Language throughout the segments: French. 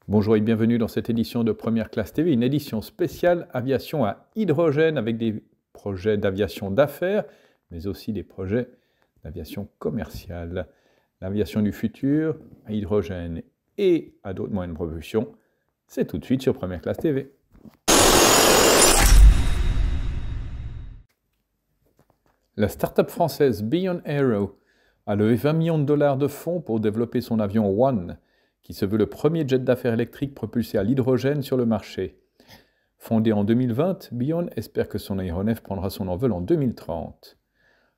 Bonjour et bienvenue dans cette édition de Première Classe TV, une édition spéciale aviation à hydrogène avec des projets d'aviation d'affaires, mais aussi des projets d'aviation commerciale. L'aviation du futur à hydrogène et à d'autres moyens de propulsion, c'est tout de suite sur Première Classe TV. La start-up française Beyond Aero a levé 20 millions de dollars de fonds pour développer son avion One, qui se veut le premier jet d'affaires électrique propulsé à l'hydrogène sur le marché. Fondé en 2020, Beyond espère que son aéronef prendra son envol en 2030.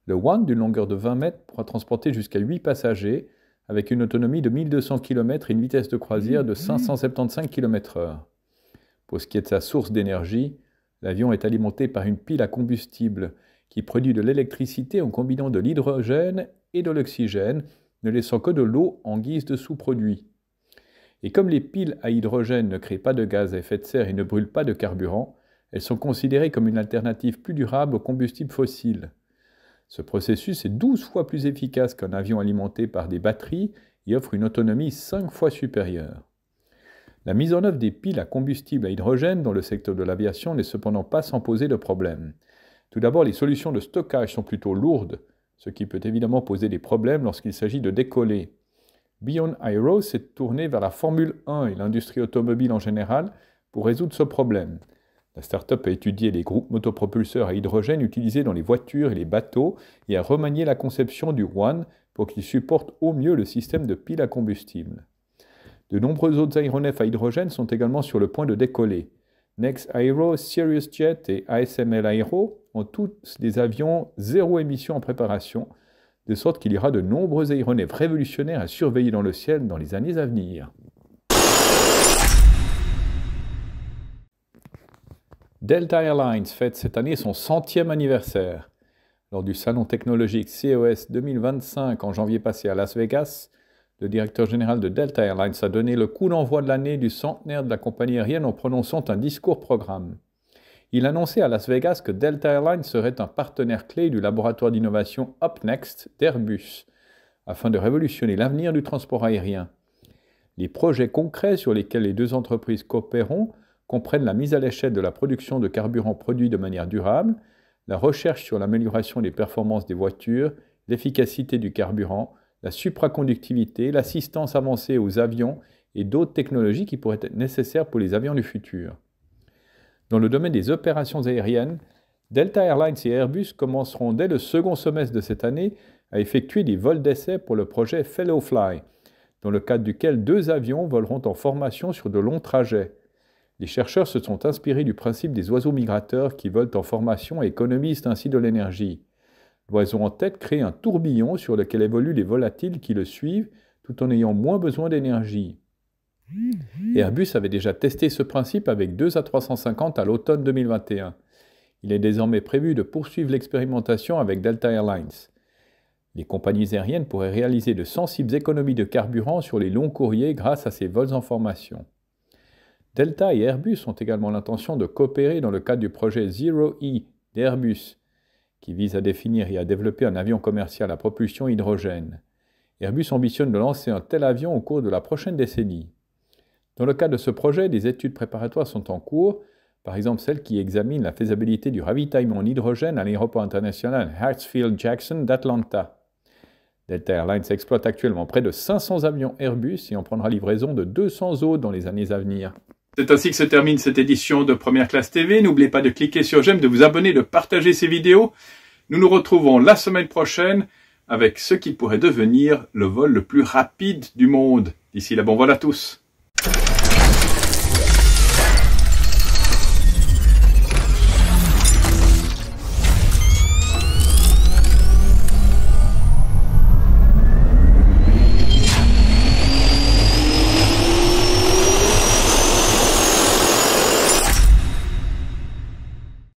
Le One, d'une longueur de 20 mètres, pourra transporter jusqu'à 8 passagers, avec une autonomie de 1200 km et une vitesse de croisière de 575 km/h. Pour ce qui est de sa source d'énergie, l'avion est alimenté par une pile à combustible qui produit de l'électricité en combinant de l'hydrogène et de l'oxygène, ne laissant que de l'eau en guise de sous-produit. Et comme les piles à hydrogène ne créent pas de gaz à effet de serre et ne brûlent pas de carburant, elles sont considérées comme une alternative plus durable aux combustibles fossiles. Ce processus est 12 fois plus efficace qu'un avion alimenté par des batteries et offre une autonomie 5 fois supérieure. La mise en œuvre des piles à combustible à hydrogène dans le secteur de l'aviation n'est cependant pas sans poser de problèmes. Tout d'abord, les solutions de stockage sont plutôt lourdes, ce qui peut évidemment poser des problèmes lorsqu'il s'agit de décoller. Beyond Aero s'est tourné vers la Formule 1 et l'industrie automobile en général pour résoudre ce problème. La start-up a étudié les groupes motopropulseurs à hydrogène utilisés dans les voitures et les bateaux et a remanié la conception du One pour qu'il supporte au mieux le système de piles à combustible. De nombreux autres aéronefs à hydrogène sont également sur le point de décoller. Next Aero, Sirius Jet et ASML Aero ont tous des avions zéro émission en préparation, de sorte qu'il y aura de nombreux aéronefs révolutionnaires à surveiller dans le ciel dans les années à venir. Delta Airlines fête cette année son 100e anniversaire. Lors du salon technologique CES 2025 en janvier passé à Las Vegas, le directeur général de Delta Airlines a donné le coup d'envoi de l'année du centenaire de la compagnie aérienne en prononçant un discours-programme. Il annonçait à Las Vegas que Delta Airlines serait un partenaire clé du laboratoire d'innovation UpNext d'Airbus, afin de révolutionner l'avenir du transport aérien. Les projets concrets sur lesquels les deux entreprises coopéreront comprennent la mise à l'échelle de la production de carburant produit de manière durable, la recherche sur l'amélioration des performances des voitures, l'efficacité du carburant, la supraconductivité, l'assistance avancée aux avions et d'autres technologies qui pourraient être nécessaires pour les avions du futur. Dans le domaine des opérations aériennes, Delta Airlines et Airbus commenceront dès le second semestre de cette année à effectuer des vols d'essai pour le projet Fellowfly, dans le cadre duquel 2 avions voleront en formation sur de longs trajets. Les chercheurs se sont inspirés du principe des oiseaux migrateurs qui volent en formation et économisent ainsi de l'énergie. L'oiseau en tête crée un tourbillon sur lequel évoluent les volatiles qui le suivent tout en ayant moins besoin d'énergie. Airbus avait déjà testé ce principe avec 2 A350 à l'automne 2021. Il est désormais prévu de poursuivre l'expérimentation avec Delta Airlines. Les compagnies aériennes pourraient réaliser de sensibles économies de carburant sur les longs courriers grâce à ces vols en formation. Delta et Airbus ont également l'intention de coopérer dans le cadre du projet Zero-E d'Airbus, qui vise à définir et à développer un avion commercial à propulsion hydrogène. Airbus ambitionne de lancer un tel avion au cours de la prochaine décennie. Dans le cadre de ce projet, des études préparatoires sont en cours, par exemple celle qui examine la faisabilité du ravitaillement en hydrogène à l'aéroport international Hartsfield-Jackson d'Atlanta. Delta Airlines exploite actuellement près de 500 avions Airbus et en prendra livraison de 200 autres dans les années à venir. C'est ainsi que se termine cette édition de Première Classe TV. N'oubliez pas de cliquer sur j'aime, de vous abonner, de partager ces vidéos. Nous nous retrouvons la semaine prochaine avec ce qui pourrait devenir le vol le plus rapide du monde. D'ici là, bon vol à tous.